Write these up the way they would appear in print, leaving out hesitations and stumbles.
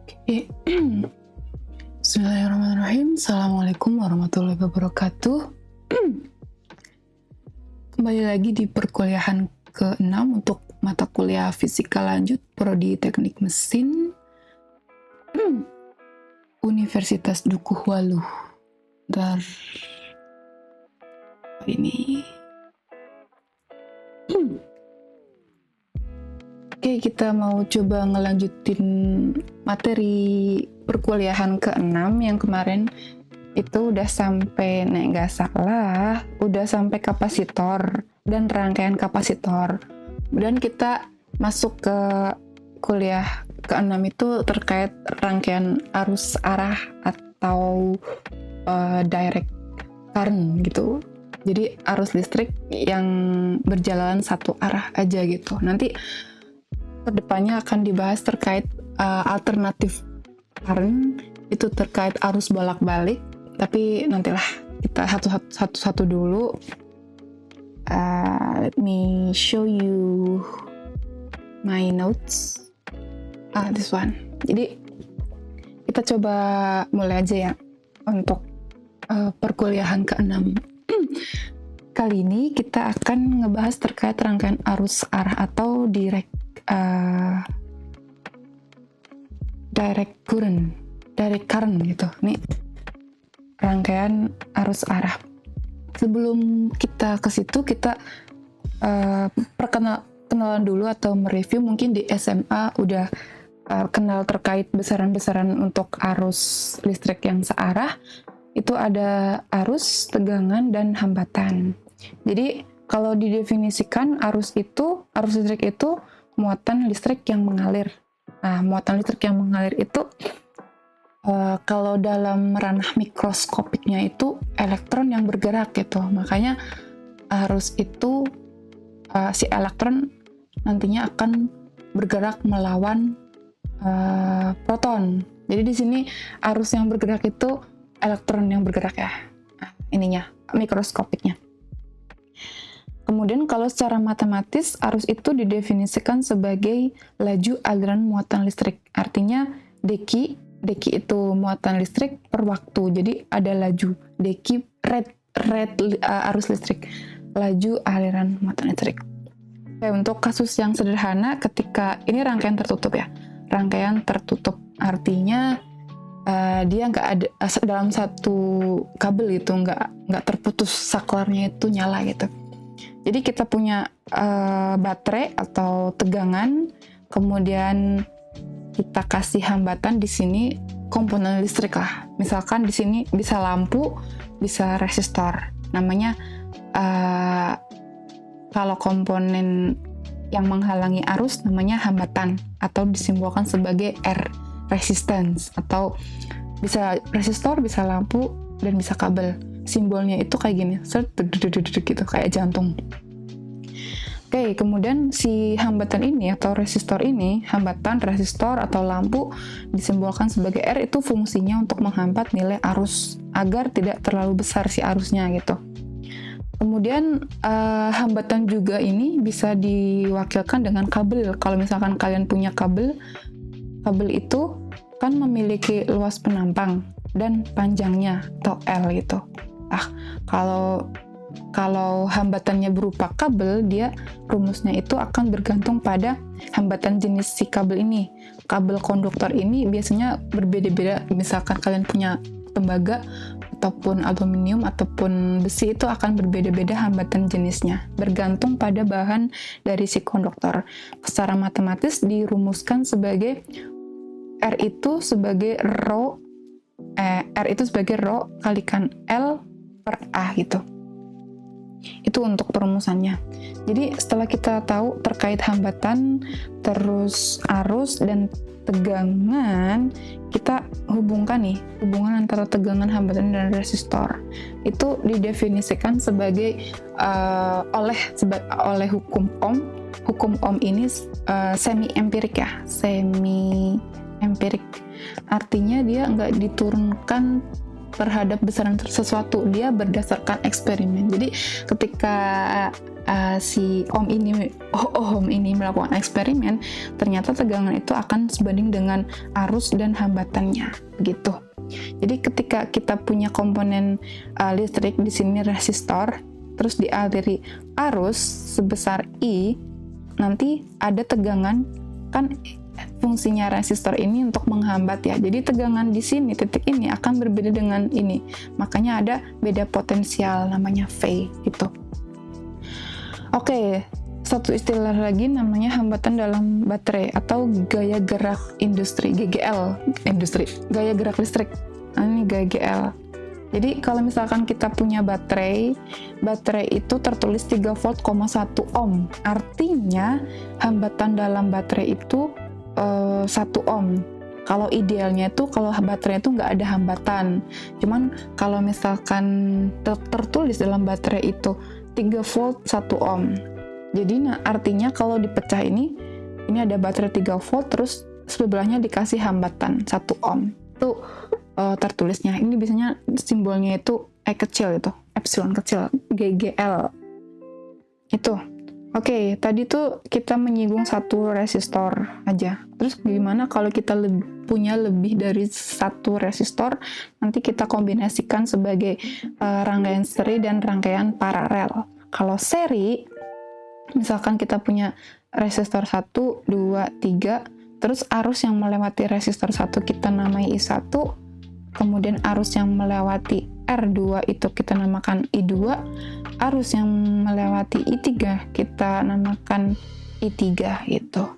Oke. Bismillahirrahmanirrahim. Assalamualaikum warahmatullahi wabarakatuh. Kembali lagi di perkuliahan ke-6 untuk mata kuliah fisika lanjut Prodi Teknik Mesin Universitas Dukuh Waluh. Dar ini. Oke, kita mau coba ngelanjutin materi perkuliahan ke-6 yang kemarin itu udah sampai, nggak salah, udah sampai kapasitor dan rangkaian kapasitor. Kemudian kita masuk ke kuliah ke-6 itu terkait rangkaian arus arah atau direct current gitu. Jadi arus listrik yang berjalan satu arah aja gitu. Nanti kedepannya akan dibahas terkait alternatif current, itu terkait arus bolak-balik, tapi nantilah kita satu-satu dulu. Let me show you my notes. This one. Jadi kita coba mulai aja ya untuk perkuliahan ke-6. Kali ini kita akan ngebahas terkait rangkaian arus arah atau direct current gitu. Nih rangkaian arus arah. Sebelum kita ke situ, kita perkenalan dulu atau mereview. Mungkin di SMA udah kenal terkait besaran-besaran untuk arus listrik yang searah. Itu ada arus, tegangan, dan hambatan. Jadi kalau didefinisikan arus listrik itu muatan listrik yang mengalir. Nah, muatan listrik yang mengalir itu kalau dalam ranah mikroskopiknya itu elektron yang bergerak gitu. Makanya arus itu si elektron nantinya akan bergerak melawan proton. Jadi di sini arus yang bergerak itu elektron yang bergerak ya. Nah, ininya mikroskopiknya. Kemudian kalau secara matematis, arus itu didefinisikan sebagai laju aliran muatan listrik. Artinya deki itu muatan listrik per waktu. Jadi ada laju deki rate arus listrik, laju aliran muatan listrik. Oke, untuk kasus yang sederhana, ketika ini rangkaian tertutup ya. Rangkaian tertutup artinya dia nggak ada dalam satu kabel gitu, nggak terputus saklarnya itu nyala gitu. Jadi kita punya baterai atau tegangan, kemudian kita kasih hambatan di sini komponen listrik lah. Misalkan di sini bisa lampu, bisa resistor. Namanya kalau komponen yang menghalangi arus namanya hambatan atau disimbolkan sebagai R, resistance, atau bisa resistor, bisa lampu, dan bisa kabel. Simbolnya itu kayak gini, gitu, kayak jantung. Oke, kemudian si hambatan ini atau resistor ini, hambatan, resistor, atau lampu disimbolkan sebagai R, itu fungsinya untuk menghambat nilai arus agar tidak terlalu besar si arusnya gitu. Kemudian hambatan juga ini bisa diwakilkan dengan kabel. Kalau misalkan kalian punya kabel itu kan memiliki luas penampang dan panjangnya atau L gitu. Kalau hambatannya berupa kabel, dia rumusnya itu akan bergantung pada hambatan jenis si kabel ini. Kabel konduktor ini biasanya berbeda-beda. Misalkan kalian punya tembaga ataupun aluminium ataupun besi, itu akan berbeda-beda hambatan jenisnya, bergantung pada bahan dari si konduktor. Secara matematis dirumuskan sebagai R itu sebagai rho kalikan L per A gitu. Itu untuk perumusannya. Jadi setelah kita tahu terkait hambatan, terus arus dan tegangan, kita hubungan antara tegangan, hambatan, dan resistor. Itu didefinisikan sebagai oleh hukum Ohm. Hukum Ohm ini semi empirik. Artinya dia nggak diturunkan terhadap besaran sesuatu, dia berdasarkan eksperimen. Jadi ketika si Ohm ini melakukan eksperimen, ternyata tegangan itu akan sebanding dengan arus dan hambatannya, gitu. Jadi ketika kita punya komponen listrik di sini resistor, terus dialiri arus sebesar I, nanti ada tegangan, kan fungsinya resistor ini untuk menghambat ya. Jadi tegangan di sini titik ini akan berbeda dengan ini. Makanya ada beda potensial namanya V gitu. Oke, satu istilah lagi namanya hambatan dalam baterai atau gaya gerak industri, GGL, gaya gerak listrik. Nah, ini GGL. Jadi kalau misalkan kita punya baterai itu tertulis 3 volt, 1 ohm. Artinya hambatan dalam baterai itu 1 ohm. Kalau idealnya itu kalau baterai itu nggak ada hambatan. Cuman kalau misalkan tertulis dalam baterai itu 3 volt 1 ohm. Jadi artinya kalau dipecah ini ada baterai 3 volt terus sebelahnya dikasih hambatan 1 ohm. Itu tertulisnya. Ini biasanya simbolnya itu E kecil itu, epsilon kecil, GGL. Itu. Oke, tadi tuh kita menyinggung satu resistor aja. Terus gimana kalau kita punya lebih dari satu resistor, nanti kita kombinasikan sebagai rangkaian seri dan rangkaian paralel. Kalau seri, misalkan kita punya resistor 1, 2, 3, terus arus yang melewati resistor 1 kita namai I1, kemudian arus yang melewati R2 itu kita namakan I2, arus yang melewati I3 kita namakan I3 gitu.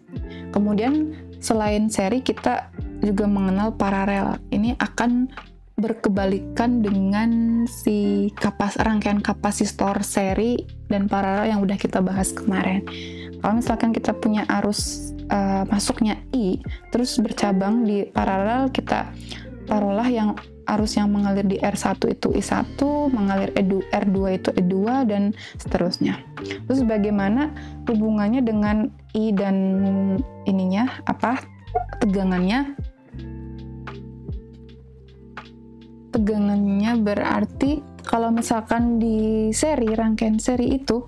Kemudian selain seri kita juga mengenal paralel. Ini akan berkebalikan dengan si rangkaian kapasitor seri dan paralel yang udah kita bahas kemarin. Kalau misalkan kita punya arus masuknya I, terus bercabang di paralel, kita taruhlah yang arus yang mengalir di R1 itu I1, mengalir R2 itu I2, dan seterusnya. Terus bagaimana hubungannya dengan I dan ininya, tegangannya? Tegangannya berarti kalau misalkan di rangkaian seri itu,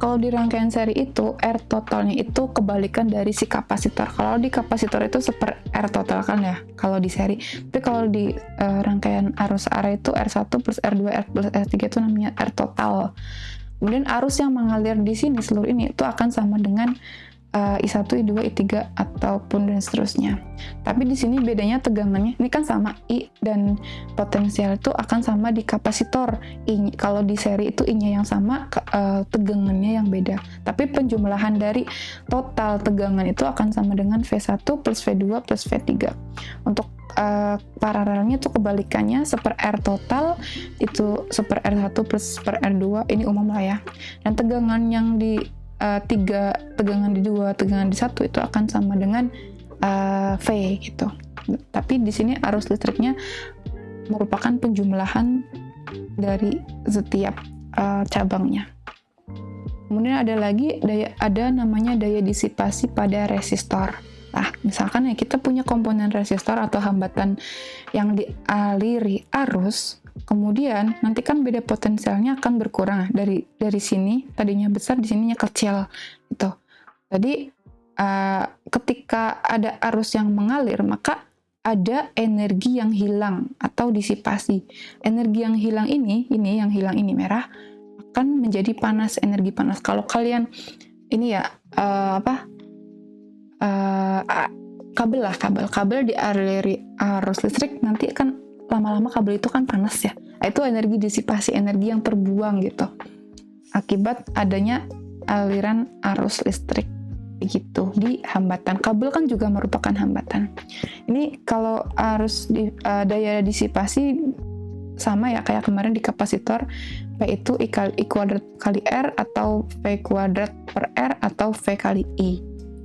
kalau di rangkaian seri itu, R totalnya itu kebalikan dari si kapasitor. Kalau di kapasitor itu seper R total kan ya, kalau di seri. Tapi kalau di rangkaian arus arah itu R1 plus R2 plus R3 itu namanya R total. Kemudian arus yang mengalir di sini seluruh ini itu akan sama dengan I1, I2, I3 ataupun dan seterusnya. Tapi di sini bedanya tegangannya, ini kan sama I dan potensial itu akan sama di kapasitor. Kalau di seri itu I-nya yang sama, tegangannya yang beda. Tapi penjumlahan dari total tegangan itu akan sama dengan V1 plus V2 plus V3. Untuk paralelnya itu kebalikannya, seper R total itu seper R1 plus seper R2, ini umum lah ya. Dan tegangan yang di 3, tegangan di 2, tegangan di 1 itu akan sama dengan V gitu. Tapi di sini arus listriknya merupakan penjumlahan dari setiap cabangnya. Kemudian ada lagi ada namanya daya disipasi pada resistor. Nah, misalkan ya kita punya komponen resistor atau hambatan yang dialiri arus, kemudian nanti kan beda potensialnya akan berkurang dari sini tadinya besar, di sininya kecil gitu. Jadi ketika ada arus yang mengalir, maka ada energi yang hilang atau disipasi. Energi yang hilang ini yang hilang ini merah akan menjadi panas, energi panas. Kalau kalian ini ya kabel dialiri arus listrik, nanti kan lama-lama kabel itu kan panas ya. Itu energi disipasi, energi yang terbuang gitu akibat adanya aliran arus listrik gitu di hambatan. Kabel kan juga merupakan hambatan. Ini kalau daya disipasi sama ya kayak kemarin di kapasitor, P itu I kuadrat kali R atau V kuadrat per R atau V kali I.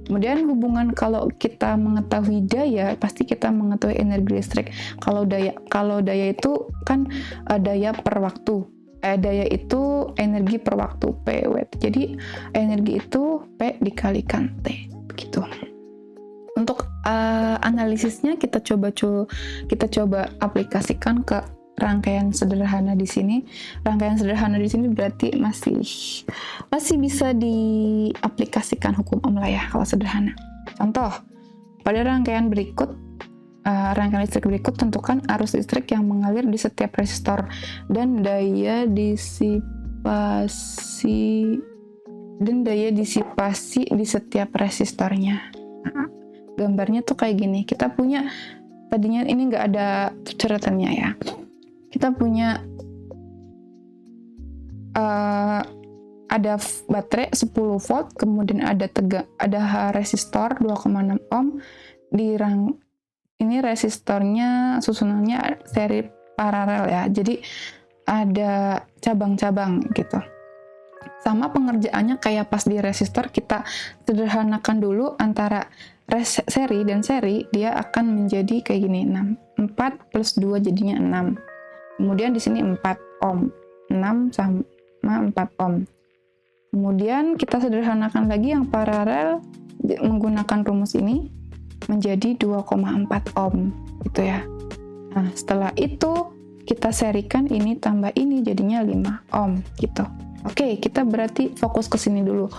Kemudian hubungan kalau kita mengetahui daya, pasti kita mengetahui energi listrik. Kalau daya itu kan daya per waktu. Daya itu energi per waktu, P W. Jadi energi itu P dikalikan T, begitu. Untuk analisisnya kita coba aplikasikan ke rangkaian sederhana di sini. Rangkaian sederhana di sini berarti masih bisa diaplikasikan hukum Ohm lah ya kalau sederhana. Contoh, pada rangkaian listrik berikut tentukan arus listrik yang mengalir di setiap resistor dan daya disipasi di setiap resistornya. Nah, gambarnya tuh kayak gini. Kita punya, tadinya ini nggak ada coretannya ya. Kita punya ada baterai 10 volt, kemudian ada resistor 2,6 ohm. Ini resistornya susunannya seri paralel ya. Jadi ada cabang-cabang gitu. Sama pengerjaannya kayak pas di resistor, kita sederhanakan dulu antara seri dan seri, dia akan menjadi kayak gini, 4 plus 2 jadinya 6. Kemudian di sini 4 ohm, 6 sama 4 ohm. Kemudian kita sederhanakan lagi yang paralel menggunakan rumus ini menjadi 2,4 ohm gitu ya. Nah, setelah itu kita serikan ini tambah ini jadinya 5 ohm gitu. Oke, kita berarti fokus ke sini dulu.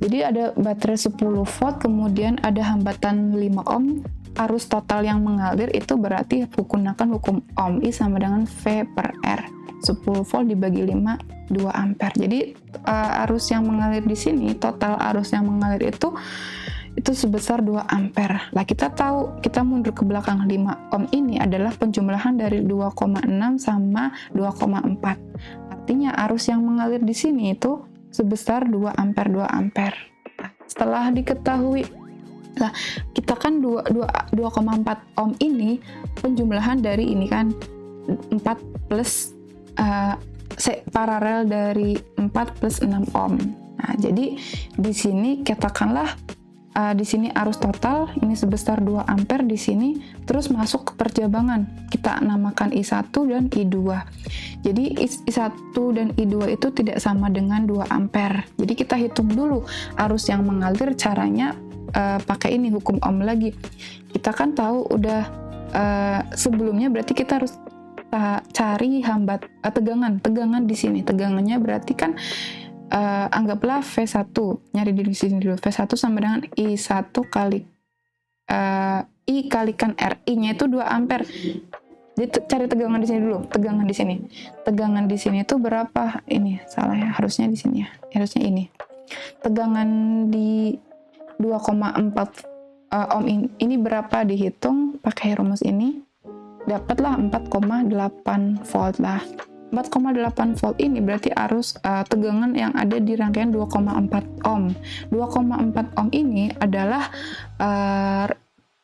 Jadi ada baterai 10 volt, kemudian ada hambatan 5 ohm. Arus total yang mengalir itu berarti gunakan hukum Ohm, I sama dengan V per R. 10 volt dibagi 5, 2 ampere. Jadi arus yang mengalir di sini, total arus yang mengalir itu sebesar 2 ampere. Lah kita tahu, kita mundur ke belakang, 5 ohm ini adalah penjumlahan dari 2,6 sama 2,4. Artinya arus yang mengalir di sini itu sebesar 2 ampere, 2 ampere. Setelah diketahui, nah kita kan 2,4 ohm ini penjumlahan dari ini kan 4 plus paralel dari 4 plus 6 ohm. Nah, jadi di sini katakanlah di sini arus total ini sebesar 2 ampere di sini, terus masuk ke perjabangan. Kita namakan I1 dan I2. Jadi I1 dan I2 itu tidak sama dengan 2 ampere. Jadi kita hitung dulu arus yang mengalir, caranya pakai ini hukum Ohm lagi. Kita kan tahu udah sebelumnya, berarti kita harus cari tegangan di sini. Tegangannya berarti kan anggaplah V1, nyari di sini dulu. V1 sama dengan I1 kali I kalikan R. I-nya itu 2 ampere. Jadi cari tegangan di sini dulu. Tegangan di sini. Tegangan di sini itu berapa? Ini salah ya, harusnya di sini ya. Harusnya ini. Tegangan di 2,4 ohm ini berapa, dihitung pakai rumus ini. Dapatlah 4,8 volt lah. 4,8 volt ini berarti arus tegangan yang ada di rangkaian 2,4 ohm. 2,4 ohm ini adalah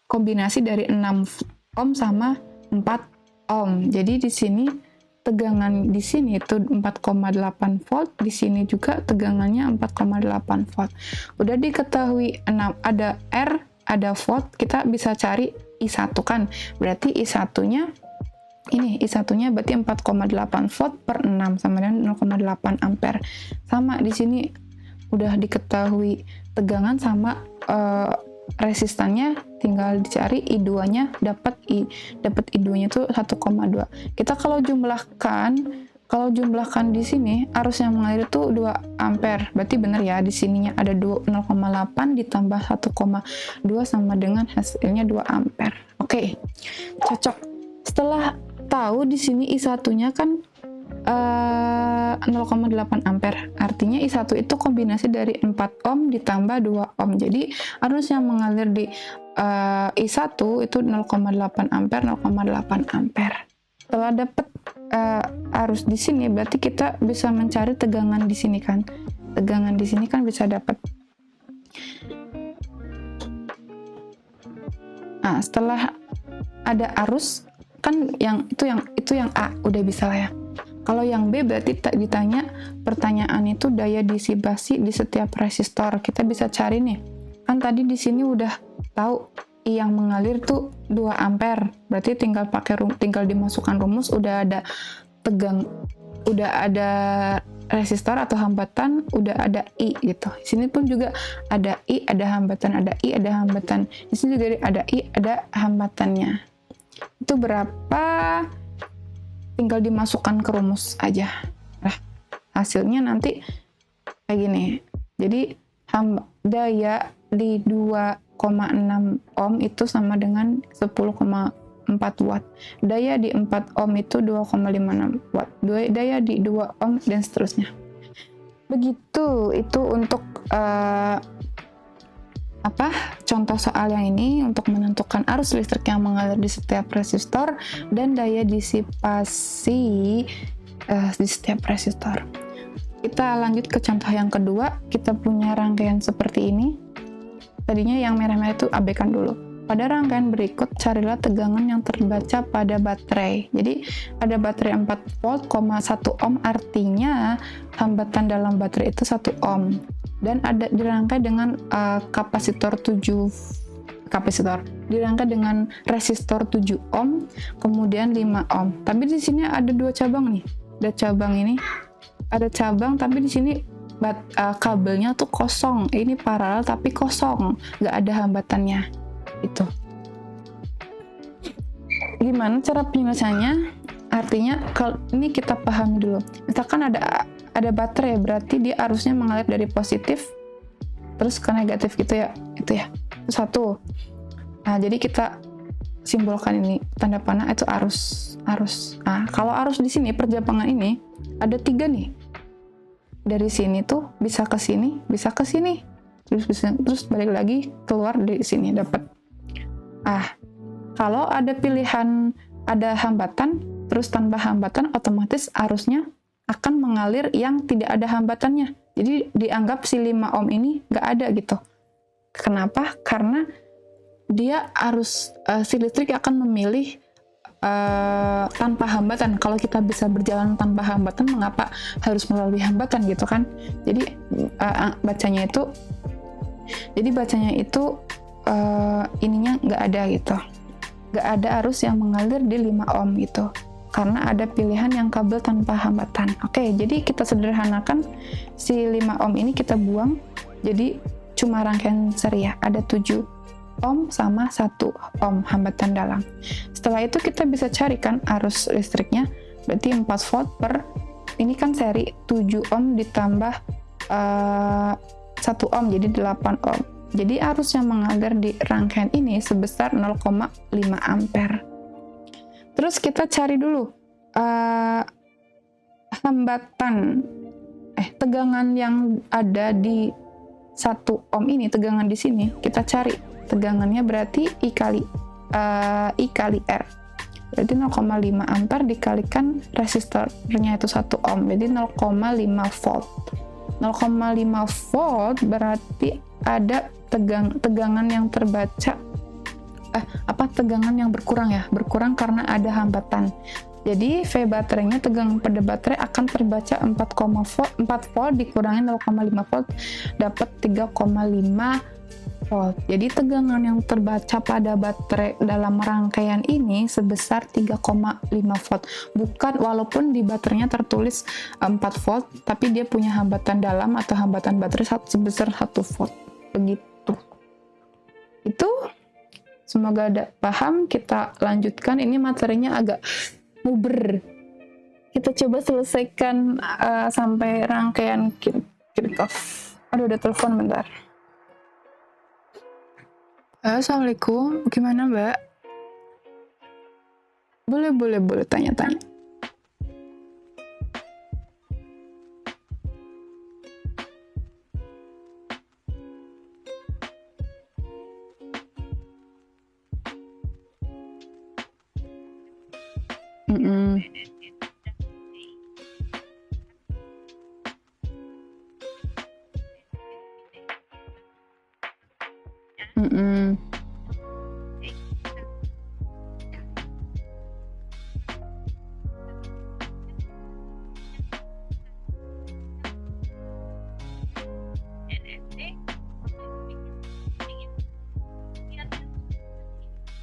kombinasi dari 6 ohm sama 4 ohm. Jadi di sini tegangan di sini itu 4,8 volt, di sini juga tegangannya 4,8 volt. Udah diketahui ada R, ada volt, kita bisa cari I1 kan. Berarti I1-nya ini, I1-nya berarti 4,8 volt per 6 sama dengan 0,8 ampere. Sama di sini udah diketahui tegangan sama resistannya, tinggal dicari I2-nya, dapat I2-nya itu 1,2. Kita kalau jumlahkan di sini arus yang mengalir itu 2 ampere. Berarti benar ya, di sininya ada 0,8 ditambah 1,2 sama dengan hasilnya 2 ampere. Oke. Cocok. Setelah tahu di sini I1-nya kan 0,8 ampere. Artinya I1 itu kombinasi dari 4 ohm ditambah 2 ohm. Jadi arus yang mengalir di I1 itu 0,8 ampere, 0,8 ampere. Setelah dapat arus di sini, berarti kita bisa mencari tegangan di sini kan. Tegangan di sini kan bisa dapat. Nah, setelah ada arus kan itu yang A udah bisa lah ya. Kalau yang B berarti ditanya pertanyaan itu daya disipasi di setiap resistor. Kita bisa cari nih. Kan tadi di sini udah tahu yang mengalir tuh 2 ampere. Berarti tinggal dimasukkan rumus, udah ada udah ada resistor atau hambatan, udah ada I gitu. Di sini pun juga ada I, ada hambatan, ada I, ada hambatan. Di sini juga ada I, ada hambatannya. Itu berapa? tinggal dimasukkan ke rumus aja. Nah, hasilnya nanti kayak gini. Jadi daya di 2,6 ohm itu sama dengan 10,4 watt. Daya di 4 ohm itu 2,56 watt. Daya di 2 ohm dan seterusnya. Begitu itu untuk contoh soal yang ini untuk menentukan arus listrik yang mengalir di setiap resistor dan daya disipasi di setiap resistor. Kita lanjut ke contoh yang kedua. Kita punya rangkaian seperti ini. Tadinya yang merah-merah itu abaikan dulu. Pada rangkaian berikut, carilah tegangan yang terbaca pada baterai. Jadi, ada baterai 4 volt, 1 ohm, artinya hambatan dalam baterai itu 1 ohm. Dan ada dirangkai dengan dirangkai dengan resistor 7 ohm, kemudian 5 ohm. Tapi di sini ada 2 cabang nih. Ada cabang, tapi di sini kabelnya tuh kosong. Ini paralel tapi kosong, nggak ada hambatannya. Itu. Gimana cara penyelesaiannya? Artinya kalau ini kita pahami dulu. Misalkan ada baterai, berarti dia arusnya mengalir dari positif terus ke negatif gitu ya. Itu ya. Itu satu. Nah, jadi kita simbolkan ini tanda panah itu arus. Nah, kalau arus di sini perjabangan ini ada 3 nih. Dari sini tuh bisa ke sini, bisa ke sini. Terus balik lagi keluar dari sini dapat. Kalau ada pilihan ada hambatan, terus tanpa hambatan, otomatis arusnya akan mengalir yang tidak ada hambatannya. Jadi dianggap si 5 ohm ini nggak ada gitu. Kenapa? Karena dia si listrik akan memilih tanpa hambatan. Kalau kita bisa berjalan tanpa hambatan, mengapa harus melalui hambatan gitu kan? Jadi bacanya itu ininya nggak ada gitu. Nggak ada arus yang mengalir di 5 ohm gitu. Karena ada pilihan yang kabel tanpa hambatan. Oke, jadi kita sederhanakan si 5 ohm ini kita buang. Jadi cuma rangkaian seri ya. Ada 7 ohm sama 1 ohm hambatan dalam. Setelah itu kita bisa carikan arus listriknya, berarti 4 volt per, ini kan seri 7 ohm ditambah 1 ohm, jadi 8 ohm. Jadi arus yang mengalir di rangkaian ini sebesar 0,5 ampere. Terus kita cari dulu tegangan yang ada di 1 ohm ini, tegangan di sini kita cari. Tegangannya berarti I kali R. Berarti 0,5 ampere dikalikan resistornya itu 1 ohm. Jadi 0,5 volt. 0,5 volt berarti ada tegangan yang terbaca tegangan yang berkurang karena ada hambatan. Jadi V baterainya, tegangan pada baterai akan terbaca 4 volt dikurangi 0,5 volt dapat 3,5 volt. Jadi tegangan yang terbaca pada baterai dalam rangkaian ini sebesar 3,5 volt. Bukan, walaupun di baterainya tertulis 4 volt, tapi dia punya hambatan dalam atau hambatan baterai sebesar 1 volt. Begitu. Itu semoga ada paham. Kita lanjutkan. Ini materinya agak muber. Kita coba selesaikan sampai rangkaian Kirchhoff. Aduh, ada telepon bentar. Assalamualaikum, gimana Mbak? Boleh tanya-tanya. Mm-mm. Mm-mm.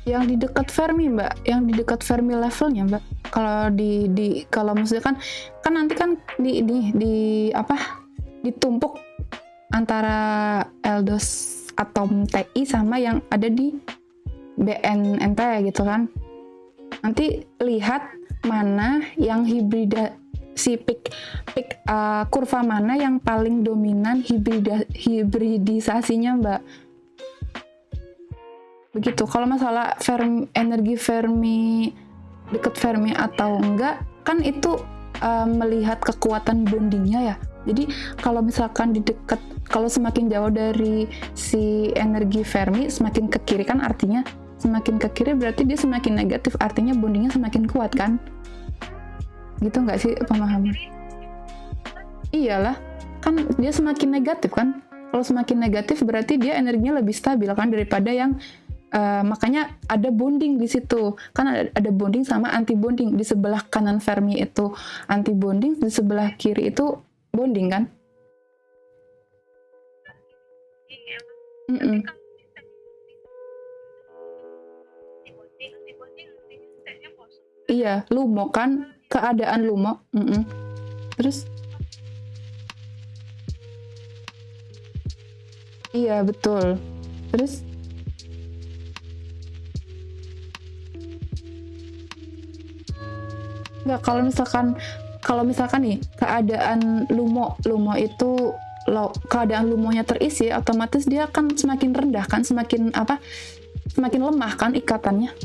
Yang di dekat Fermi, Mbak, yang di dekat Fermi levelnya, Mbak. Kalau kalau maksudnya kan nanti kan ditumpuk antara LDOS atom TI sama yang ada di BNNT gitu kan. Nanti lihat mana yang kurva mana yang paling dominan hibridisasinya, Mbak. Begitu. Kalau masalah energi Fermi deket Fermi atau enggak, kan itu melihat kekuatan bondingnya ya. Jadi kalau misalkan kalau semakin jauh dari si energi Fermi, semakin ke kiri kan artinya semakin ke kiri berarti dia semakin negatif, artinya bondingnya semakin kuat kan? Gitu nggak sih pemahaman? Iyalah, kan dia semakin negatif kan? Kalau semakin negatif berarti dia energinya lebih stabil kan daripada yang makanya ada bonding di situ. Kan ada bonding sama anti bonding. Di sebelah kanan Fermi itu anti bonding, di sebelah kiri itu bonding kan? Mm-mm. Iya, lumo kan? Keadaan lumo. Mm-mm. Terus iya betul. Terus nggak, kalau misalkan nih keadaan lumo itu keadaan lumonya terisi, otomatis dia akan semakin rendah kan, semakin lemah kan ikatannya.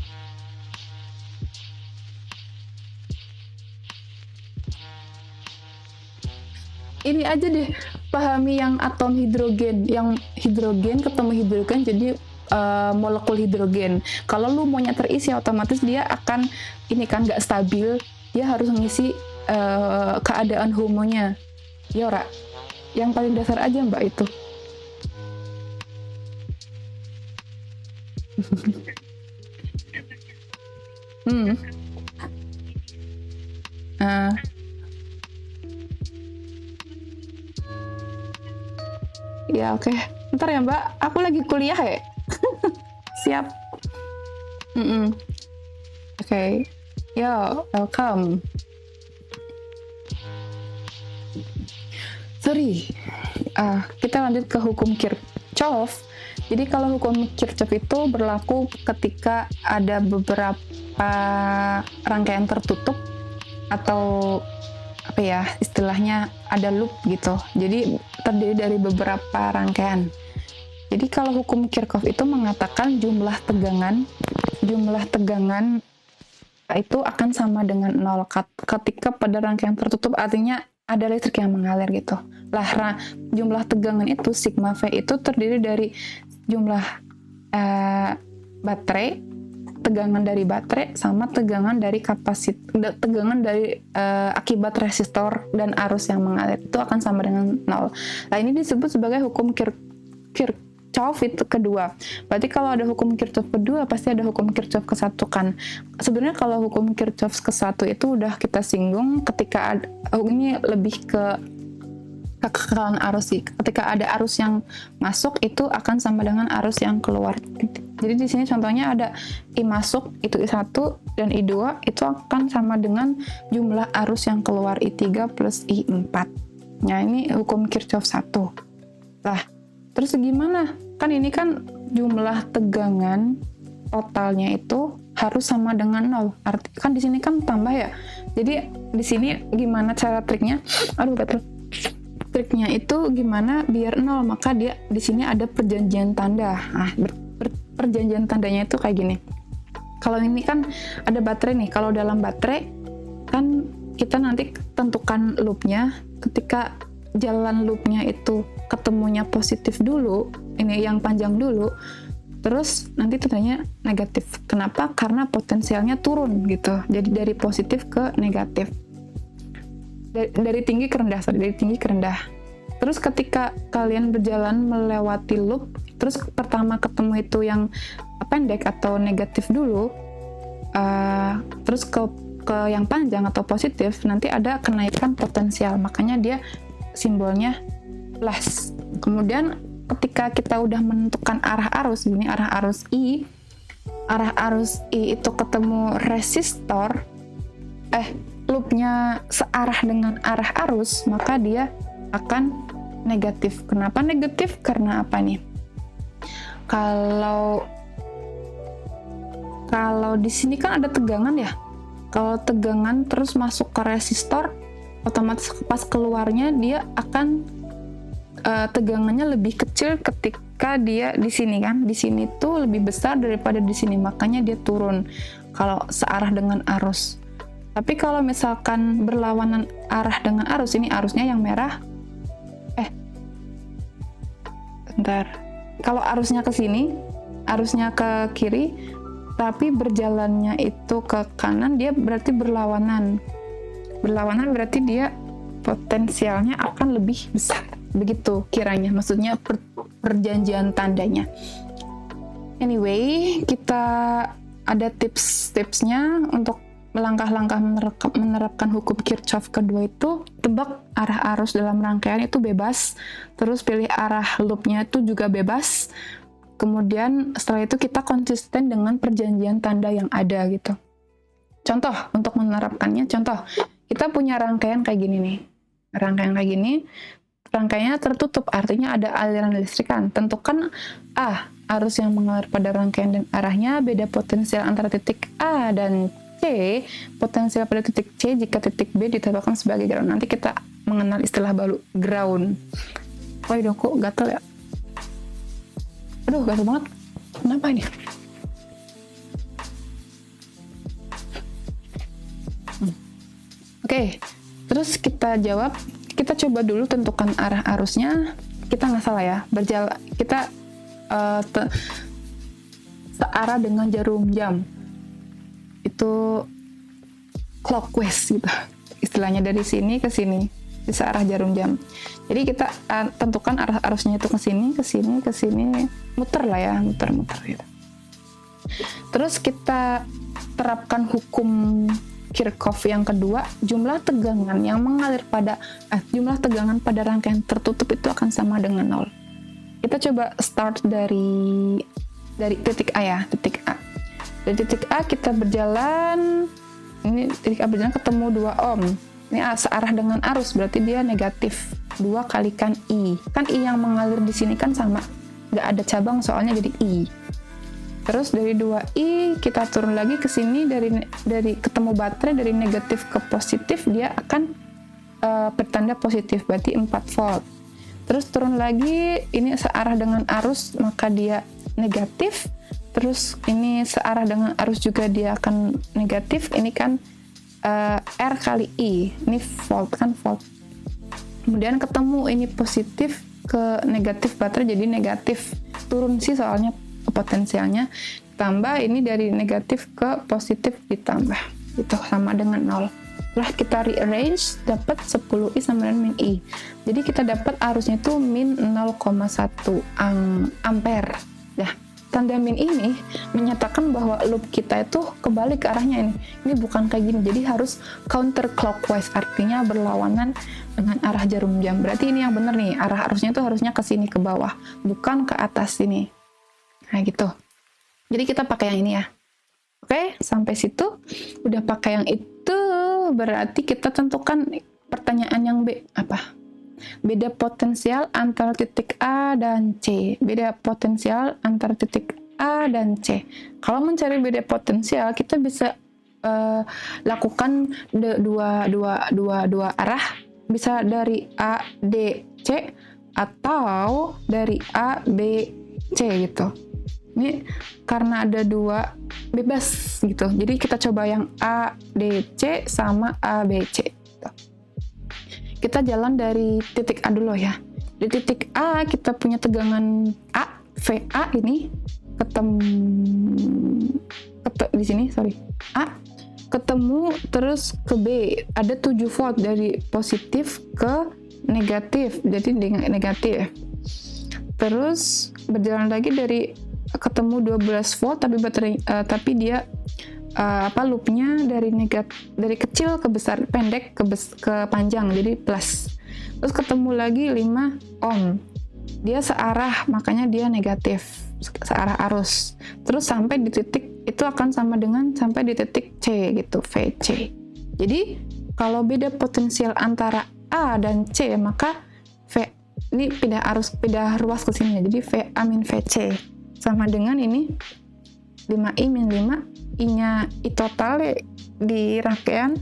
Ini aja deh, pahami yang atom hidrogen, yang hidrogen ketemu hidrogen jadi molekul hidrogen. Kalau lumonya terisi, otomatis dia akan ini kan nggak stabil, dia harus mengisi keadaan homonya. Yora, yang paling dasar aja Mbak itu. Uh, ya oke. Ntar ya Mbak, aku lagi kuliah ya. Siap. Oke. Yo, welcome. Sorry. Kita lanjut ke hukum Kirchhoff. Jadi kalau hukum Kirchhoff itu berlaku ketika ada beberapa rangkaian tertutup atau apa ya istilahnya ada loop gitu. Jadi terdiri dari beberapa rangkaian. Jadi kalau hukum Kirchhoff itu mengatakan jumlah tegangan itu akan sama dengan 0 ketika pada rangkaian tertutup, artinya ada listrik yang mengalir gitu. Lah jumlah tegangan itu sigma V itu terdiri dari jumlah baterai, tegangan dari baterai sama tegangan dari akibat resistor dan arus yang mengalir itu akan sama dengan 0. Nah ini disebut sebagai hukum Kirchhoff itu kedua. Berarti kalau ada hukum Kirchhoff kedua pasti ada hukum Kirchhoff ke-1 kan. Sebenarnya kalau hukum Kirchhoff ke-1 itu udah kita singgung ketika ini lebih ke kekekalan arus sih. Ketika ada arus yang masuk itu akan sama dengan arus yang keluar. Jadi di sini contohnya ada I masuk itu I1 dan I2 itu akan sama dengan jumlah arus yang keluar I3 plus I4. Nah ini hukum Kirchhoff 1. Lah, terus gimana? Kan ini kan jumlah tegangan totalnya itu harus sama dengan 0. Arti kan di sini kan tambah ya. Jadi di sini gimana cara triknya? Triknya itu gimana biar 0? Maka dia di sini ada perjanjian tanda. Nah, perjanjian tandanya itu kayak gini. Kalau ini kan ada baterai nih. Kalau dalam baterai kan kita nanti tentukan loopnya. Ketika jalan loopnya itu ketemunya positif dulu, ini yang panjang dulu, terus nanti tandanya negatif. Kenapa? Karena potensialnya turun gitu. Jadi dari positif ke negatif. Dari tinggi ke rendah. Terus ketika kalian berjalan melewati loop, terus pertama ketemu itu yang pendek atau negatif dulu, terus ke yang panjang atau positif, nanti ada kenaikan potensial. Makanya dia simbolnya plus. Kemudian ketika kita udah menentukan arah arus, ini arah arus I itu ketemu resistor, loopnya searah dengan arah arus, maka dia akan negatif. Kenapa negatif? Karena apa nih? Kalau di sini kan ada tegangan ya. Kalau tegangan terus masuk ke resistor, otomatis pas keluarnya dia akan tegangannya lebih kecil ketika dia di sini kan. Di sini tuh lebih besar daripada di sini, makanya dia turun kalau searah dengan arus. Tapi kalau misalkan berlawanan arah dengan arus, ini arusnya yang merah. Bentar. Kalau arusnya ke sini, arusnya ke kiri, tapi berjalannya itu ke kanan, dia berarti berlawanan. Berlawanan berarti dia potensialnya akan lebih besar. Begitu kiranya, maksudnya perjanjian tandanya. Anyway, kita ada tips-tipsnya untuk langkah-langkah menerapkan hukum Kirchhoff kedua itu. Tebak arah arus dalam rangkaian itu bebas, terus pilih arah loopnya itu juga bebas. Kemudian setelah itu kita konsisten dengan perjanjian tanda yang ada gitu. Contoh untuk menerapkannya, contoh kita punya rangkaian kayak gini nih. Rangkaian kayak gini, rangkaiannya tertutup, artinya ada aliran listrik kan. Tentukan arus yang mengalir pada rangkaian dan arahnya, beda potensial antara titik A dan C, potensial pada titik C jika titik B ditetapkan sebagai ground. Nanti kita mengenal istilah baru, ground. Oh iya dong, kok gatel ya? Aduh, gatel banget. Kenapa ini? Oke, terus kita jawab. Kita coba dulu tentukan arah arusnya. Kita nggak salah ya, berjalan. Kita searah dengan jarum jam. Itu clockwise gitu. Istilahnya dari sini ke sini, di searah jarum jam. Jadi kita tentukan arah arusnya itu ke sini, ke sini, ke sini, muter lah ya, muter-muter gitu. Terus kita terapkan hukum Kirchhoff yang kedua, jumlah tegangan yang mengalir pada jumlah tegangan pada rangkaian tertutup itu akan sama dengan 0. Kita coba start dari titik A ya, titik A. Dari titik A kita berjalan, ini titik A berjalan ketemu 2 ohm. Ini searah dengan arus, berarti dia negatif. 2 kalikan I. Kan I yang mengalir di sini kan sama, nggak ada cabang soalnya jadi I. Terus dari 2i kita turun lagi ke sini, dari ketemu baterai dari negatif ke positif, dia akan bertanda positif, berarti 4 volt. Terus turun lagi, ini searah dengan arus maka dia negatif. Terus ini searah dengan arus juga dia akan negatif. Ini kan R kali I, ini volt kan, volt. Kemudian ketemu ini positif ke negatif baterai jadi negatif. Turun sih soalnya potensialnya, tambah ini dari negatif ke positif ditambah, itu sama dengan 0. Setelah kita rearrange dapat 10i sama dengan min i. Jadi kita dapat arusnya itu min 0,1 ampere. Nah, tanda min ini menyatakan bahwa loop kita itu kebalik arahnya ini. Ini bukan kayak gini. Jadi harus counterclockwise, artinya berlawanan dengan arah jarum jam. Berarti ini yang benar nih, arah arusnya itu harusnya ke sini ke bawah, bukan ke atas sini. Nah gitu. Jadi kita pakai yang ini ya. Oke, sampai situ udah pakai yang itu, berarti kita tentukan pertanyaan yang B apa? Beda potensial antara titik A dan C. Beda potensial antara titik A dan C. Kalau mencari beda potensial, kita bisa lakukan dua arah, bisa dari A, D, C, atau dari A, B, C gitu. Ini karena ada 2 bebas gitu, jadi kita coba yang A, D, C sama A, B, C gitu. Kita jalan dari titik A dulu ya. Di titik A kita punya tegangan A, VA ini di sini, A ketemu terus ke B, ada 7 volt dari positif ke negatif, jadi negatif. Terus berjalan lagi dari ketemu 12 volt tapi dia loopnya dari kecil ke besar, pendek ke panjang, jadi plus. Terus ketemu lagi 5 ohm, dia searah makanya dia negatif, searah arus. Terus sampai di titik itu akan sama dengan sampai di titik C gitu, VC. Jadi kalau beda potensial antara A dan C, maka ini pindah ruas ke sini, jadi VA min VC sama dengan ini 5i min 5, i-nya i total di rangkaian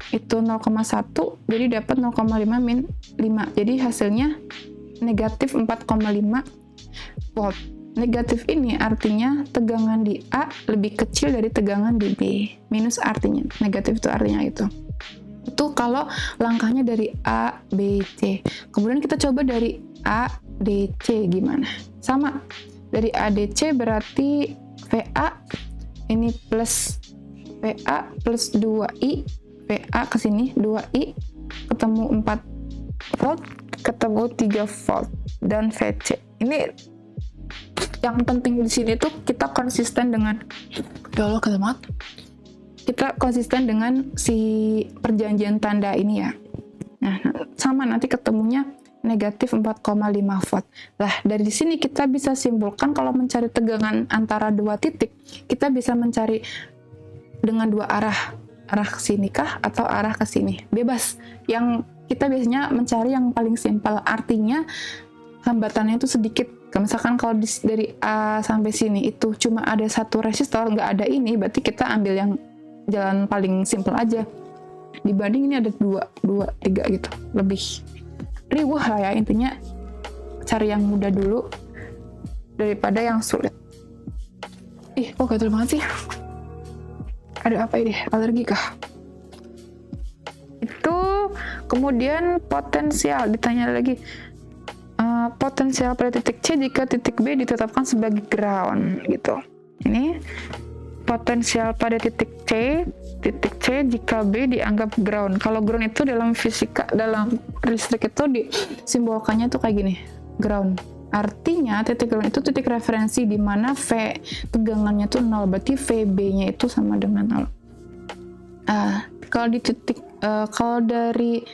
itu 0,1, jadi dapat 0,5 min 5. Jadi hasilnya negatif 4,5 volt. Negatif ini artinya tegangan di A lebih kecil dari tegangan di B. Minus artinya, negatif itu artinya itu. Itu kalau langkahnya dari A, B, C. Kemudian kita coba dari A, D, C gimana? Sama. Dari A, D, C berarti VA ini plus VA plus 2I, VA ke sini 2I, ketemu 4 volt, ketemu 3 volt, dan VC. Ini yang penting di sini tuh kita konsisten dengan, ya Allah kata banget, kita konsisten dengan si perjanjian tanda ini ya. Nah, sama nanti ketemunya negatif 4,5 volt. Lah, dari sini kita bisa simpulkan kalau mencari tegangan antara dua titik, kita bisa mencari dengan dua arah. Arah ke sini kah atau arah ke sini? Bebas. Yang kita biasanya mencari yang paling simpel. Artinya hambatannya itu sedikit. Misalkan kalau dari A sampai sini itu cuma ada satu resistor, nggak ada ini, berarti kita ambil yang jalan paling simpel aja. Dibanding ini ada 2, 3 gitu. Lebih riwah lah ya, intinya cari yang mudah dulu daripada yang sulit. Kok gatel banget sih? Ada apa ini? Alergi kah? Itu kemudian potensial, ditanya lagi potensial pada titik C jika titik B ditetapkan sebagai ground gitu. Ini potensial pada titik C jika B dianggap ground. Kalau ground itu dalam fisika, dalam listrik itu disimbolkannya tuh kayak gini, ground. Artinya titik ground itu titik referensi di mana V tegangannya tuh 0, berarti VB-nya itu sama dengan 0. Kalau di titik kalau dari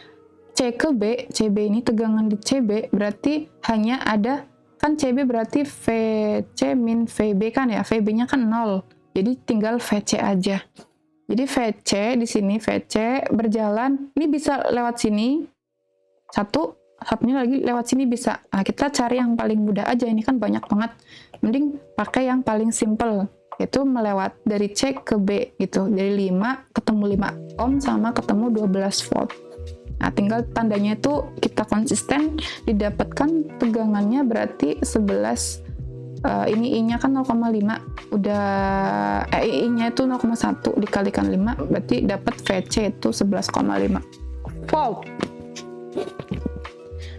C ke B, CB ini tegangan di CB berarti hanya ada, kan CB berarti VC min VB kan ya, VB-nya kan 0. Jadi tinggal VC aja. Jadi VC di sini, VC berjalan, ini bisa lewat sini, satunya lagi lewat sini bisa. Nah, kita cari yang paling mudah aja, ini kan banyak banget. Mending pakai yang paling simple, yaitu melewat dari C ke B gitu. Dari 5 ketemu 5 ohm sama ketemu 12 volt. Nah, tinggal tandanya itu kita konsisten, didapatkan tegangannya berarti 11. Ini I-nya kan 0,5, udah I-nya itu 0,1 dikalikan 5, berarti dapat VC itu 11,5 volt.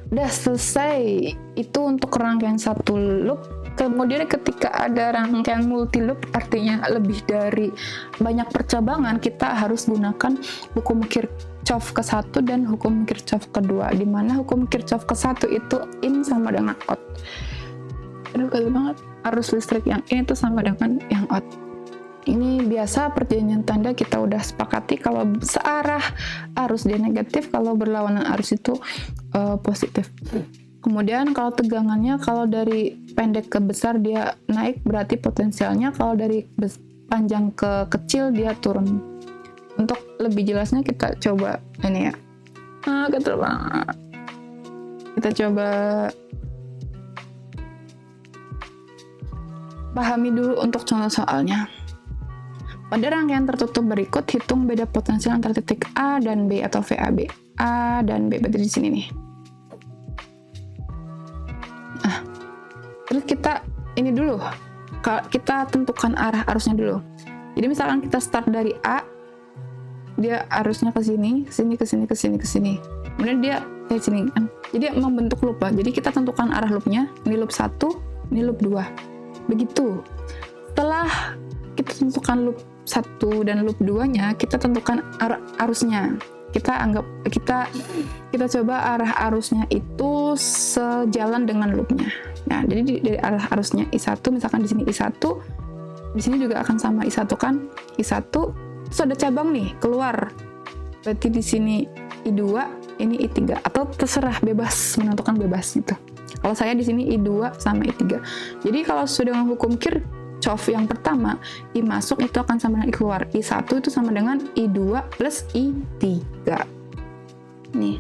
Udah selesai. Itu untuk rangkaian satu loop. Kemudian ketika ada rangkaian multi loop, artinya lebih dari banyak percabangan, kita harus gunakan hukum Kirchhoff ke-1 dan hukum Kirchhoff ke-2, di mana hukum Kirchhoff ke-1 itu in sama dengan out. Aduh, gatel banget. Arus listrik yang in itu sama dengan yang out. Ini biasa perjanjian tanda kita udah sepakati, kalau searah arus dia negatif, kalau berlawanan arus itu positif. Kemudian kalau tegangannya, kalau dari pendek ke besar dia naik, berarti potensialnya, kalau dari panjang ke kecil dia turun. Untuk lebih jelasnya kita coba ini ya. Gatel banget. Kita coba pahami dulu untuk contoh soalnya. Pada rangkaian tertutup berikut, hitung beda potensial antara titik A dan B atau VAB. A dan B berarti di sini nih. Terus kita ini dulu, kita tentukan arah arusnya dulu. Jadi misalkan kita start dari A, dia arusnya ke sini, ke sini. Kemudian dia kayak sini kan. Jadi membentuk loop. Jadi kita tentukan arah loopnya. Ini loop 1, ini loop 2. Begitu. Setelah kita tentukan loop 1 dan loop 2-nya, kita tentukan arusnya. Kita coba arah arusnya itu sejalan dengan loopnya. Nah, jadi dari arah arusnya I1, misalkan di sini I1, di sini juga akan sama I1 kan? I1, terus ada cabang nih keluar. Berarti di sini I2, ini I3, atau terserah, bebas, menentukan bebas gitu. Kalau saya di sini I2 sama I3. Jadi kalau sudah dengan hukum Kirchhoff yang pertama, I masuk itu akan sama dengan I keluar. I1 itu sama dengan I2 plus I3. Nih.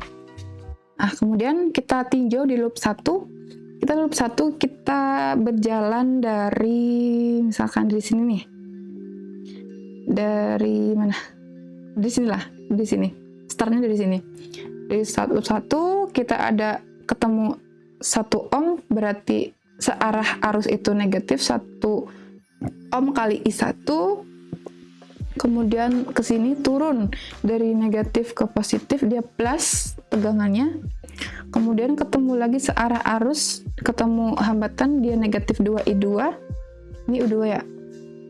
Nah, kemudian kita tinjau di loop 1. Kita loop 1 kita berjalan dari misalkan di sini nih. Dari mana? Di sinilah, di sini. Startnya dari sini. Dari loop 1 kita ada ketemu 1 ohm, berarti searah arus itu negatif 1 ohm kali I1. Kemudian ke sini turun dari negatif ke positif, dia plus tegangannya. Kemudian ketemu lagi searah arus, ketemu hambatan, dia negatif 2I2. Ini U2 ya.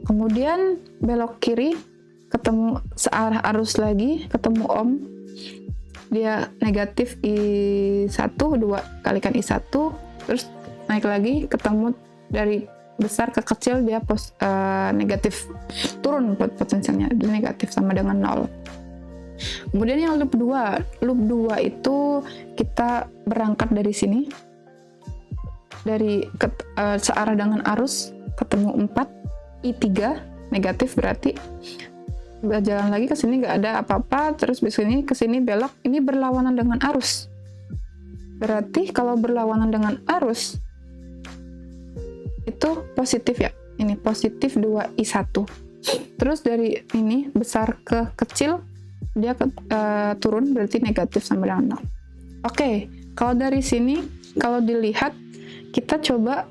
Kemudian belok kiri, ketemu searah arus lagi, ketemu ohm. Dia negatif I1, 2 kalikan I1, terus naik lagi, ketemu dari besar ke kecil, dia negatif, turun potensialnya, dia negatif sama dengan 0. Kemudian yang loop 2 itu kita berangkat dari sini, dari searah dengan arus, ketemu 4 I3 negatif, berarti berjalan lagi ke sini nggak ada apa-apa, terus besok ke sini belok, ini berlawanan dengan arus. Berarti kalau berlawanan dengan arus itu positif ya. Ini positif 2I1. Terus dari ini besar ke kecil dia turun, berarti negatif sama dengan 0. Oke, kalau dari sini kalau dilihat kita coba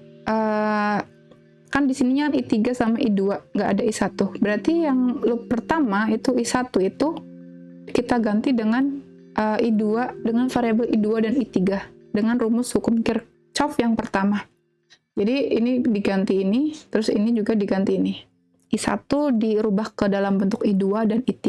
kan di sininya I3 sama I2, nggak ada I1. Berarti yang loop pertama itu I1 itu kita ganti dengan I2, dengan variabel I2 dan I3 dengan rumus hukum Kirchhoff yang pertama. Jadi ini diganti ini, terus ini juga diganti ini. I1 dirubah ke dalam bentuk I2 dan I3.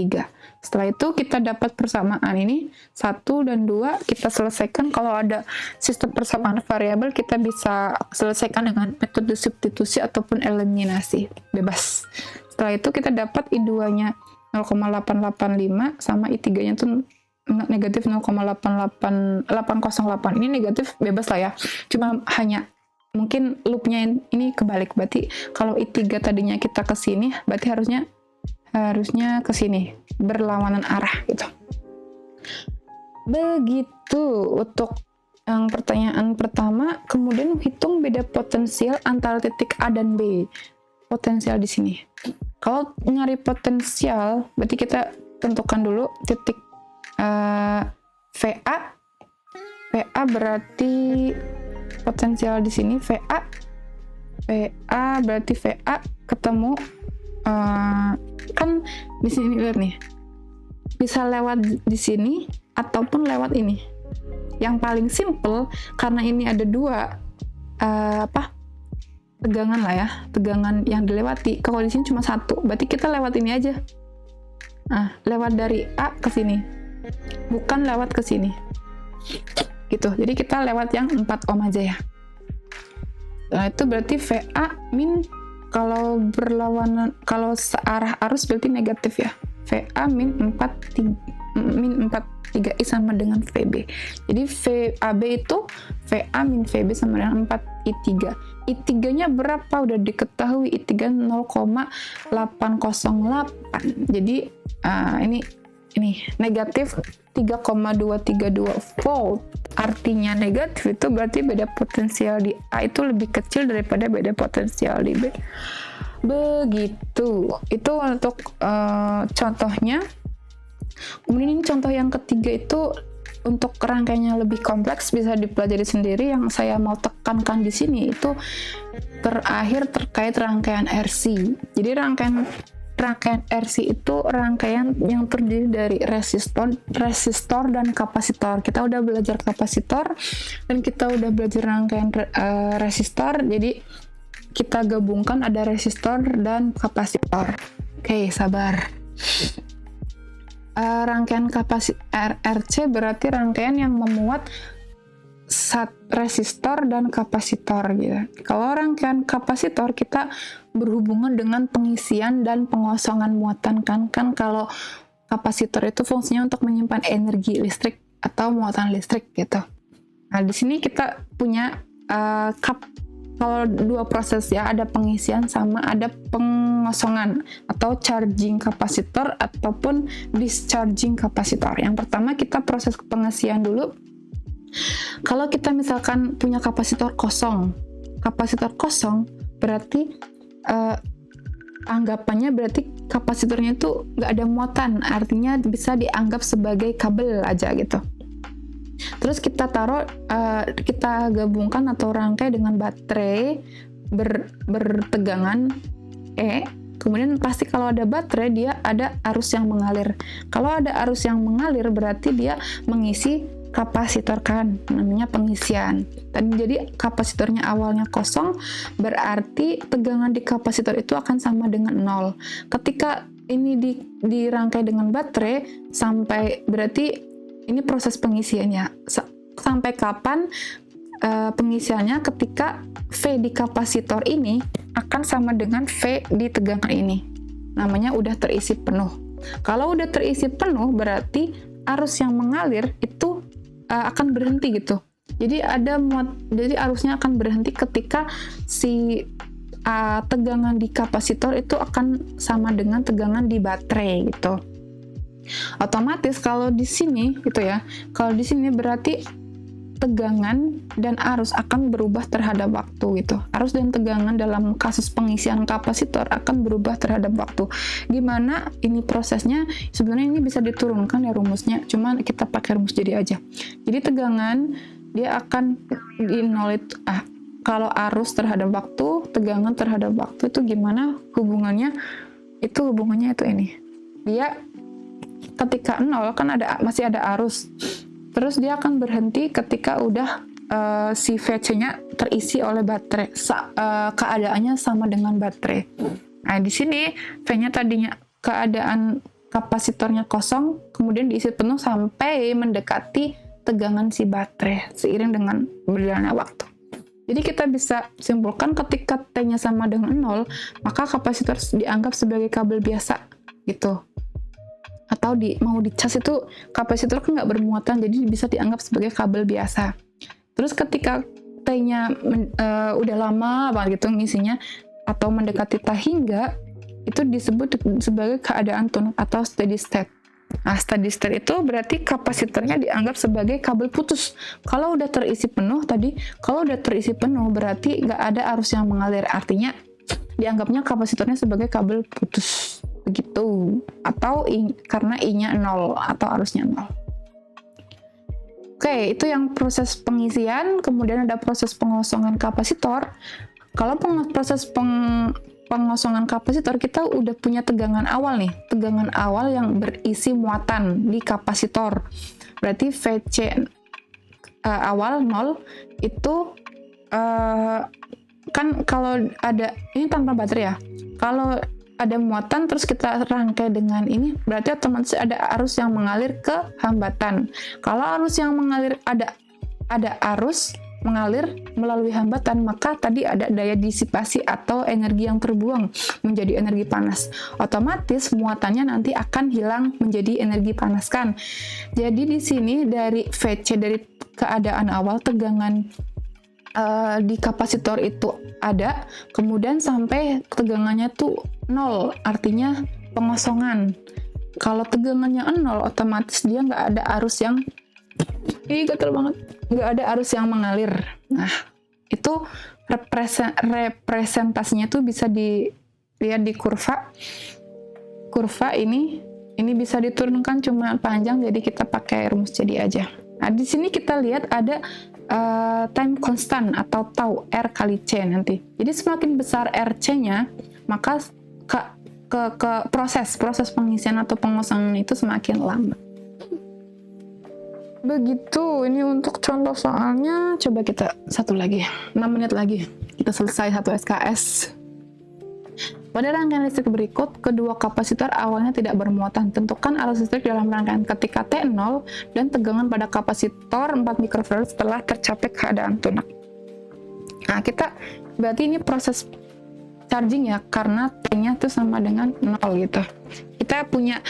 Setelah itu kita dapat persamaan ini, 1 dan 2 kita selesaikan. Kalau ada sistem persamaan variabel, kita bisa selesaikan dengan metode substitusi ataupun eliminasi, bebas. Setelah itu kita dapat I2-nya 0,885 sama I3-nya tuh negatif 0,808. Ini negatif bebas lah ya. Cuma hanya mungkin loopnya ini kebalik, berarti kalau I3 tadinya kita ke sini, berarti harusnya ke sini, berlawanan arah gitu. Begitu untuk yang pertanyaan pertama. Kemudian hitung beda potensial antara titik A dan B. Potensial di sini. Kalau nyari potensial, berarti kita tentukan dulu titik VA. VA berarti potensial di sini VA berarti VA ketemu kan di sini lihat nih, bisa lewat di sini ataupun lewat ini. Yang paling simple karena ini ada dua tegangan lah ya, tegangan yang dilewati. Kalau di sini cuma satu, berarti kita lewat ini aja. Nah, lewat dari A ke sini, bukan lewat ke sini. Gitu. Jadi kita lewat yang 4 ohm aja ya. Nah, itu berarti VA min, kalau berlawanan, kalau searah arus berarti negatif ya. VA min 4,3I sama dengan VB. Jadi VAB itu VA min VB sama dengan 4I3. I3-nya berapa? Udah diketahui, I3 0,808. Jadi ini negatif 3,232 volt. Artinya negatif itu berarti beda potensial di A itu lebih kecil daripada beda potensial di B. Begitu. Itu untuk contohnya. Kemudian ini contoh yang ketiga itu untuk rangkaiannya lebih kompleks, bisa dipelajari sendiri. Yang saya mau tekankan di sini itu terakhir terkait rangkaian RC. Jadi rangkaian RC itu rangkaian yang terdiri dari resistor dan kapasitor. Kita udah belajar kapasitor dan kita udah belajar rangkaian resistor. Jadi kita gabungkan ada resistor dan kapasitor. Oke, sabar. Rangkaian RC berarti rangkaian yang memuat resistor dan kapasitor gitu. Kalau rangkaian kapasitor kita berhubungan dengan pengisian dan pengosongan muatan kan kalau kapasitor itu fungsinya untuk menyimpan energi listrik atau muatan listrik gitu. Nah, di sini kita punya kalau dua proses ya, ada pengisian sama ada pengosongan atau charging kapasitor ataupun discharging kapasitor. Yang pertama kita proses pengisian dulu. Kalau kita misalkan punya kapasitor kosong berarti anggapannya berarti kapasitornya itu nggak ada muatan, artinya bisa dianggap sebagai kabel aja gitu. Terus kita kita gabungkan atau rangkai dengan baterai bertegangan E. Kemudian pasti kalau ada baterai dia ada arus yang mengalir. Kalau ada arus yang mengalir berarti dia mengisi kapasitor, kan namanya pengisian. Dan jadi kapasitornya awalnya kosong berarti tegangan di kapasitor itu akan sama dengan 0. Ketika ini dirangkai dengan baterai sampai berarti ini proses pengisiannya. Sampai kapan pengisiannya? Ketika V di kapasitor ini akan sama dengan V di tegangan ini. Namanya udah terisi penuh. Kalau udah terisi penuh berarti arus yang mengalir itu akan berhenti gitu. Jadi jadi arusnya akan berhenti ketika si tegangan di kapasitor itu akan sama dengan tegangan di baterai gitu. Otomatis kalau di sini gitu ya. Kalau di sini berarti tegangan dan arus akan berubah terhadap waktu gitu. Arus dan tegangan dalam kasus pengisian kapasitor akan berubah terhadap waktu. Gimana ini prosesnya? Sebenarnya ini bisa diturunkan ya rumusnya, cuman kita pakai rumus jadi aja. Jadi tegangan dia akan di 0 itu, kalau arus terhadap waktu, tegangan terhadap waktu itu gimana hubungannya? Itu hubungannya itu ini. Dia ketika 0 kan masih ada arus. Terus dia akan berhenti ketika udah si VC-nya terisi oleh baterai. Keadaannya sama dengan baterai. Nah, di sini V-nya tadinya keadaan kapasitornya kosong, kemudian diisi penuh sampai mendekati tegangan si baterai seiring dengan berjalannya waktu. Jadi kita bisa simpulkan ketika T-nya sama dengan 0, maka kapasitor dianggap sebagai kabel biasa gitu. Atau mau dicas itu kapasitor kan nggak bermuatan, jadi bisa dianggap sebagai kabel biasa. Terus ketika T-nya udah lama banget gitu ngisinya atau mendekati tahingga, itu disebut sebagai keadaan tune atau steady state. Nah, steady state itu berarti kapasitornya dianggap sebagai kabel putus. Kalau udah terisi penuh berarti nggak ada arus yang mengalir, artinya dianggapnya kapasitornya sebagai kabel putus begitu, atau karena I-nya 0 atau arusnya 0. Oke, itu yang proses pengisian. Kemudian ada proses pengosongan kapasitor. Kalau proses pengosongan kapasitor, kita udah punya tegangan awal nih, tegangan awal yang berisi muatan di kapasitor. Berarti VC awal 0 itu kan kalau ada ini tanpa baterai ya. Kalau ada muatan terus kita rangkai dengan ini, berarti otomatis ada arus yang mengalir ke hambatan. Kalau arus yang mengalir ada arus mengalir melalui hambatan, maka tadi ada daya disipasi atau energi yang terbuang menjadi energi panas. Otomatis muatannya nanti akan hilang menjadi energi panas kan. Jadi di sini dari VC, dari keadaan awal tegangan di kapasitor itu ada, kemudian sampai tegangannya tuh 0, artinya pengosongan. Kalau tegangannya 0, otomatis dia nggak ada arus yang gatel banget, nggak ada arus yang mengalir. Nah, itu representasinya tuh bisa dilihat di kurva ini bisa diturunkan, cuma panjang, jadi kita pakai rumus jadi aja. Nah, di sini kita lihat ada time constant atau tau R kali C nanti. Jadi semakin besar RC-nya, maka ke proses pengisian atau pengosongan itu semakin lambat. Begitu, ini untuk contoh soalnya. Coba kita satu lagi, 6 menit lagi kita selesai satu SKS. Pada rangkaian listrik berikut, kedua kapasitor awalnya tidak bermuatan. Tentukan arus listrik dalam rangkaian ketika T0 dan tegangan pada kapasitor 4 mikrofarad setelah tercapai keadaan tunak. Nah, berarti ini proses charging ya, karena T-nya itu sama dengan 0 gitu. Kita punya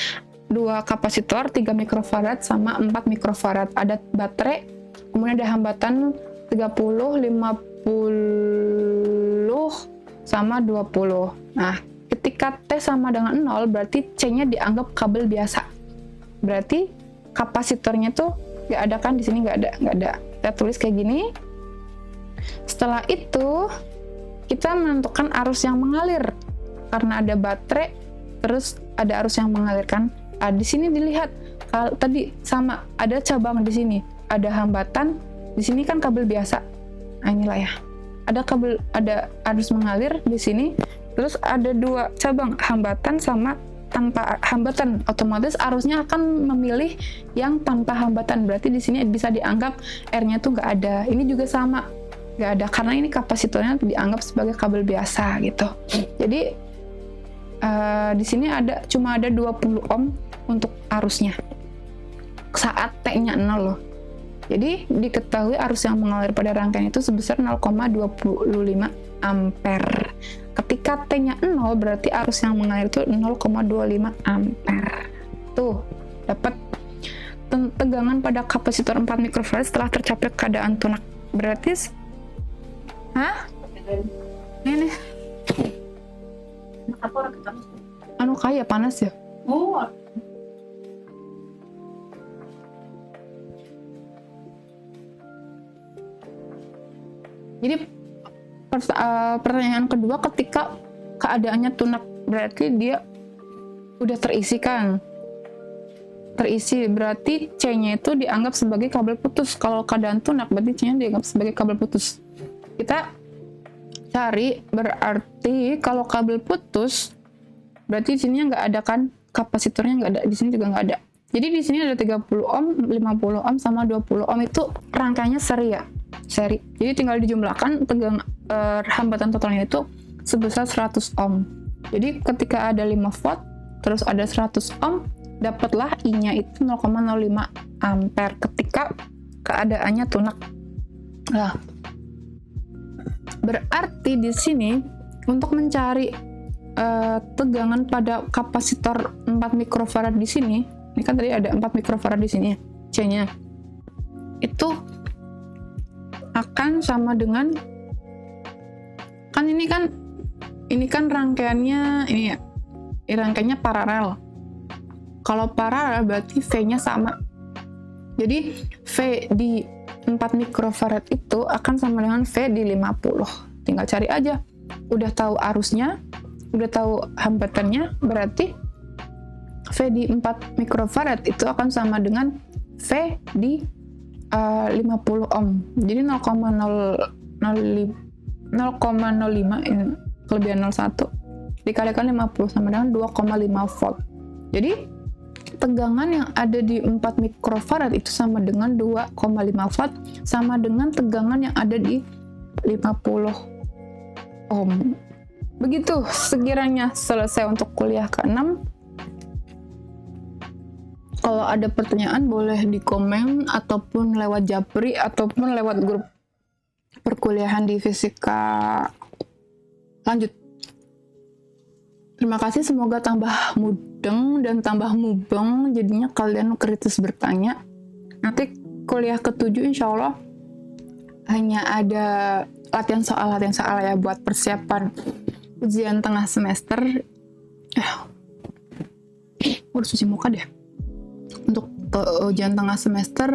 dua kapasitor 3 mikrofarad sama 4 mikrofarad. Ada baterai, kemudian ada hambatan 30, 50, sama 20. Nah, ketika T sama dengan 0, berarti C-nya dianggap kabel biasa. Berarti kapasitornya tuh nggak ada kan, di sini nggak ada. kita tulis kayak gini. Setelah itu kita menentukan arus yang mengalir karena ada baterai, terus ada arus yang mengalir kan. Di sini dilihat kalau tadi sama ada cabang di sini, ada hambatan di sini kan kabel biasa. Nah, inilah ya. Ada arus mengalir di sini, terus ada dua cabang, hambatan sama tanpa hambatan. Otomatis arusnya akan memilih yang tanpa hambatan. Berarti di sini bisa dianggap R-nya tuh nggak ada. Ini juga sama, nggak ada karena ini kapasitornya dianggap sebagai kabel biasa gitu. Jadi di sini cuma ada 20 ohm untuk arusnya saat T-nya 0 loh. Jadi diketahui arus yang mengalir pada rangkaian itu sebesar 0,25 ampere. Ketika T-nya 0 berarti arus yang mengalir itu 0,25 ampere. Tuh, dapat tegangan pada kapasitor 4 mikrofarad setelah tercapai keadaan tunak. Berarti ini Apa orang kita? kayak panas ya? Oh, Jadi pertanyaan kedua, ketika keadaannya tunak berarti dia udah terisi kan? Terisi berarti C-nya itu dianggap sebagai kabel putus. Kalau keadaan tunak berarti C-nya dianggap sebagai kabel putus. Kita cari berarti kalau kabel putus berarti di sini nggak ada kan, kapasitornya nggak ada, di sini juga nggak ada. Jadi di sini ada 30 ohm, 50 ohm sama 20 ohm itu rangkaiannya seri ya. Seri. Jadi tinggal dijumlahkan hambatan totalnya itu sebesar 100 ohm. Jadi ketika ada 5 volt terus ada 100 ohm, dapatlah I-nya itu 0,05 ampere ketika keadaannya tunak. Nah, berarti di sini untuk mencari tegangan pada kapasitor 4 mikrofarad di sini, ini kan tadi ada 4 mikrofarad di sini C-nya. Itu akan sama dengan ini kan rangkaiannya ini ya. Rangkaiannya paralel. Kalau paralel berarti V-nya sama. Jadi V di 4 mikrofarad itu akan sama dengan V di 50. Tinggal cari aja. Udah tahu arusnya, udah tahu hambatannya, berarti V di 4 mikrofarad itu akan sama dengan V di 50 ohm. Jadi 0,05 kelebihan 01 dikalikan 50 sama dengan 2,5 volt. Jadi tegangan yang ada di 4 mikrofarad itu sama dengan 2,5 volt, sama dengan tegangan yang ada di 50 ohm. Begitu sekiranya selesai untuk kuliah ke-6. Kalau ada pertanyaan boleh di komen ataupun lewat Japri ataupun lewat grup perkuliahan di fisika lanjut. Terima kasih, semoga tambah mudeng dan tambah mubeng, jadinya kalian kritis bertanya. Nanti kuliah ke-7 insya Allah hanya ada latihan soal ya buat persiapan ujian tengah semester. Udah cuci muka deh. Untuk ujian tengah semester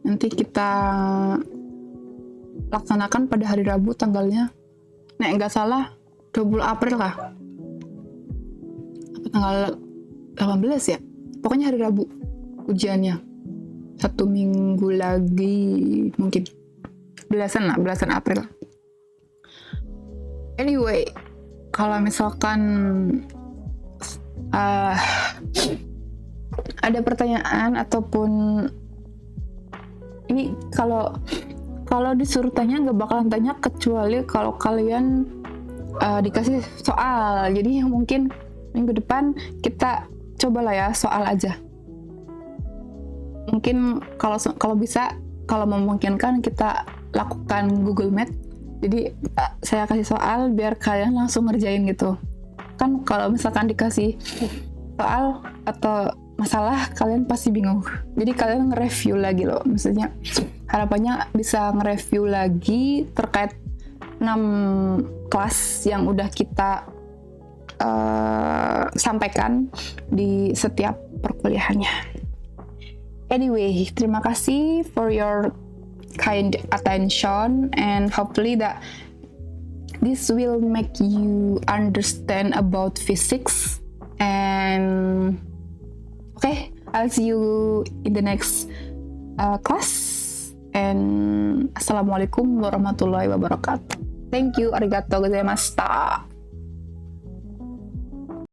nanti kita laksanakan pada hari Rabu tanggalnya, nggak salah 20 April kah? Apa tanggal 18 ya? Pokoknya hari Rabu ujiannya. 1 minggu lagi mungkin. Belasan April. Anyway, kalau misalkan ada pertanyaan ataupun ini kalau disuruh tanya nggak bakalan tanya kecuali kalau kalian dikasih soal. Jadi mungkin minggu depan kita cobalah ya soal aja. Mungkin kalau bisa, kalau memungkinkan kita lakukan Google Meet. Jadi saya kasih soal biar kalian langsung ngerjain gitu. Kan kalau misalkan dikasih soal atau masalah kalian pasti bingung. Jadi kalian nge-review lagi loh. Maksudnya harapannya bisa nge-review lagi terkait 6 kelas yang udah kita sampaikan di setiap perkuliahannya. Anyway, terima kasih for your kind attention, and hopefully that this will make you understand about physics. And okay, I'll see you in the next class. And assalamualaikum warahmatullahi wabarakatuh. Thank you, arigatou gozaimashita.